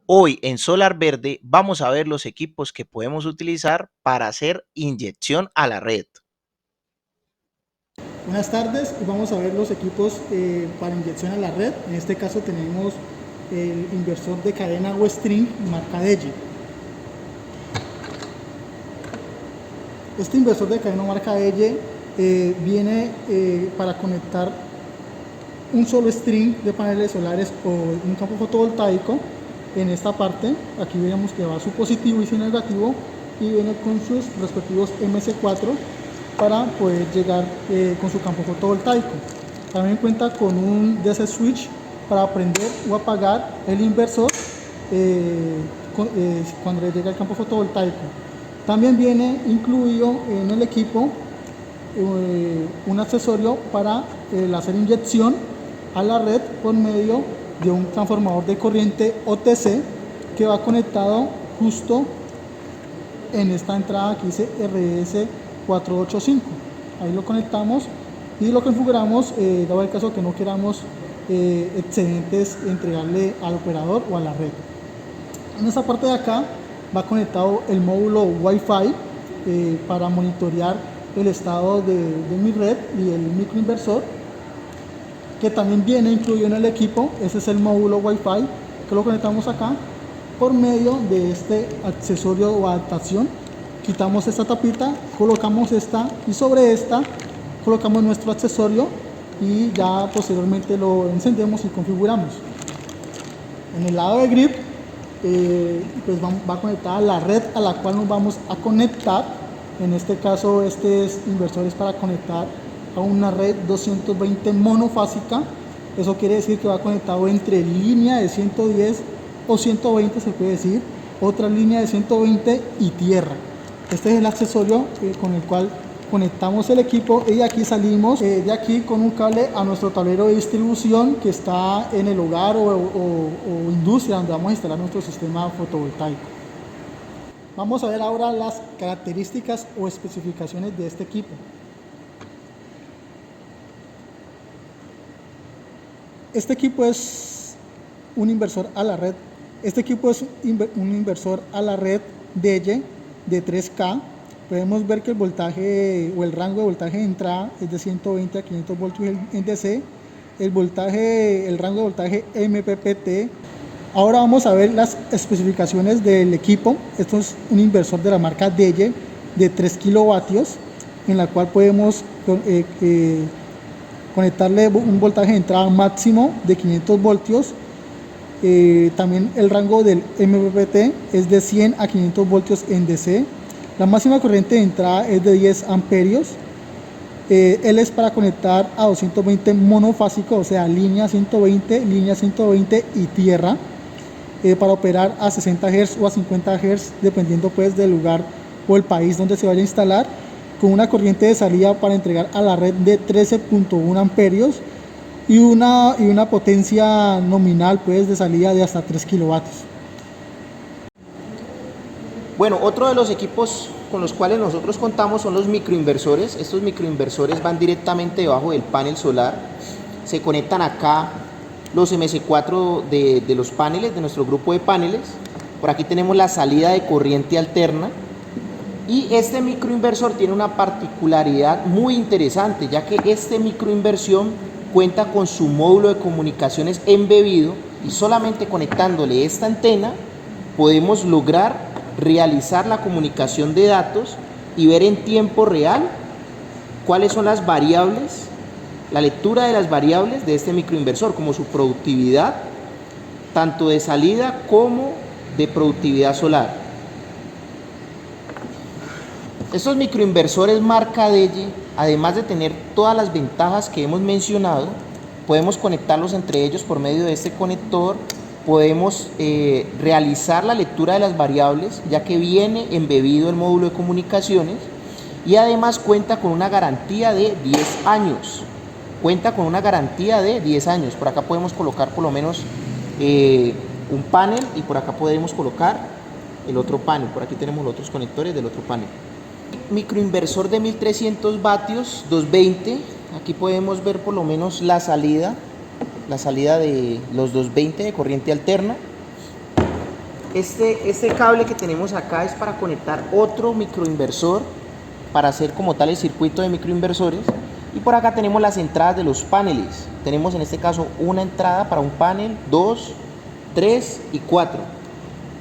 Hoy en Solar Verde vamos a ver los equipos que podemos utilizar para hacer inyección a la red. Buenas tardes, vamos a ver los equipos para inyección a la red. En este caso tenemos el inversor de cadena Weststream marca Deye. Este inversor de cadena marca Deye viene para conectar un solo string de paneles solares o un campo fotovoltaico. En esta parte, aquí vemos que va su positivo y su negativo y viene con sus respectivos MC4 para poder llegar con su campo fotovoltaico. También cuenta con un DC switch para prender o apagar el inversor cuando le llega el campo fotovoltaico. También viene incluido en el equipo un accesorio para hacer inyección a la red por medio de un transformador de corriente OTC que va conectado justo en esta entrada que dice RS485. Ahí lo conectamos y lo configuramos dado el caso que no queramos excedentes entregarle al operador o a la red. En esta parte de acá va conectado el módulo Wi-Fi para monitorear el estado de mi red y el microinversor, que también viene incluido en el equipo. Ese es el módulo Wi-Fi que lo conectamos acá por medio de este accesorio o adaptación. Quitamos esta tapita, colocamos esta y sobre esta colocamos nuestro accesorio y ya posteriormente lo encendemos y configuramos. En el lado de grip pues va conectada la red a la cual nos vamos a conectar. En este caso este inversor es para conectar a una red 220 monofásica. Eso quiere decir que va conectado entre línea de 110 o 120, se puede decir, otra línea de 120 y tierra. Este es el accesorio con el cual conectamos el equipo y de aquí salimos de aquí con un cable a nuestro tablero de distribución que está en el hogar o industria donde vamos a instalar nuestro sistema fotovoltaico. Vamos a ver ahora las características o especificaciones de este equipo. Este equipo es un inversor a la red. Este equipo es un inversor a la red Deye de 3K. Podemos ver que el voltaje o el rango de voltaje de entrada es de 120 a 500 voltios en DC. El rango de voltaje MPPT. Ahora vamos a ver las especificaciones del equipo. Esto es un inversor de la marca Deye de 3 kilovatios, en la cual podemos conectarle un voltaje de entrada máximo de 500 voltios. También el rango del MPPT es de 100 a 500 voltios en DC. La máxima corriente de entrada es de 10 amperios. Él es para conectar a 220 monofásico, o sea, línea 120 y tierra, para operar a 60 Hz o a 50 Hz, dependiendo pues del lugar o el país donde se vaya a instalar, con una corriente de salida para entregar a la red de 13.1 amperios y una potencia nominal pues de salida de hasta 3 kilovatios. Bueno, otro de los equipos con los cuales nosotros contamos son los microinversores. Estos microinversores van directamente debajo del panel solar. Se conectan acá los MC4 de los paneles, de nuestro grupo de paneles. Por aquí tenemos la salida de corriente alterna. Y este microinversor tiene una particularidad muy interesante, ya que este microinversión cuenta con su módulo de comunicaciones embebido y solamente conectándole esta antena podemos lograr realizar la comunicación de datos y ver en tiempo real cuáles son las variables, la lectura de las variables de este microinversor, como su productividad, tanto de salida como de productividad solar. Estos microinversores marca Deye, además de tener todas las ventajas que hemos mencionado, podemos conectarlos entre ellos por medio de este conector. Podemos realizar la lectura de las variables, ya que viene embebido el módulo de comunicaciones, y además cuenta con una garantía de 10 años. Cuenta con una garantía de 10 años. Por acá podemos colocar por lo menos un panel y por acá podemos colocar el otro panel. Por aquí tenemos los otros conectores del otro panel. Microinversor de 1300 vatios, 220. Aquí podemos ver por lo menos la salida de los 220 de corriente alterna. Este cable que tenemos acá es para conectar otro microinversor, para hacer como tal el circuito de microinversores. Y por acá tenemos las entradas de los paneles. Tenemos en este caso una entrada para un panel, 2, 3 y 4.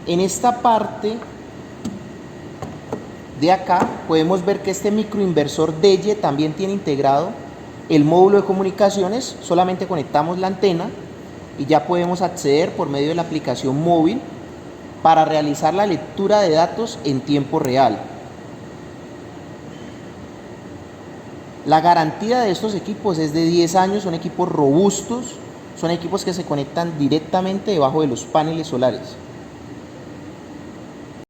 En esta parte de acá podemos ver que este microinversor DEYE también tiene integrado el módulo de comunicaciones. Solamente conectamos la antena y ya podemos acceder por medio de la aplicación móvil para realizar la lectura de datos en tiempo real. La garantía de estos equipos es de 10 años, son equipos robustos, son equipos que se conectan directamente debajo de los paneles solares.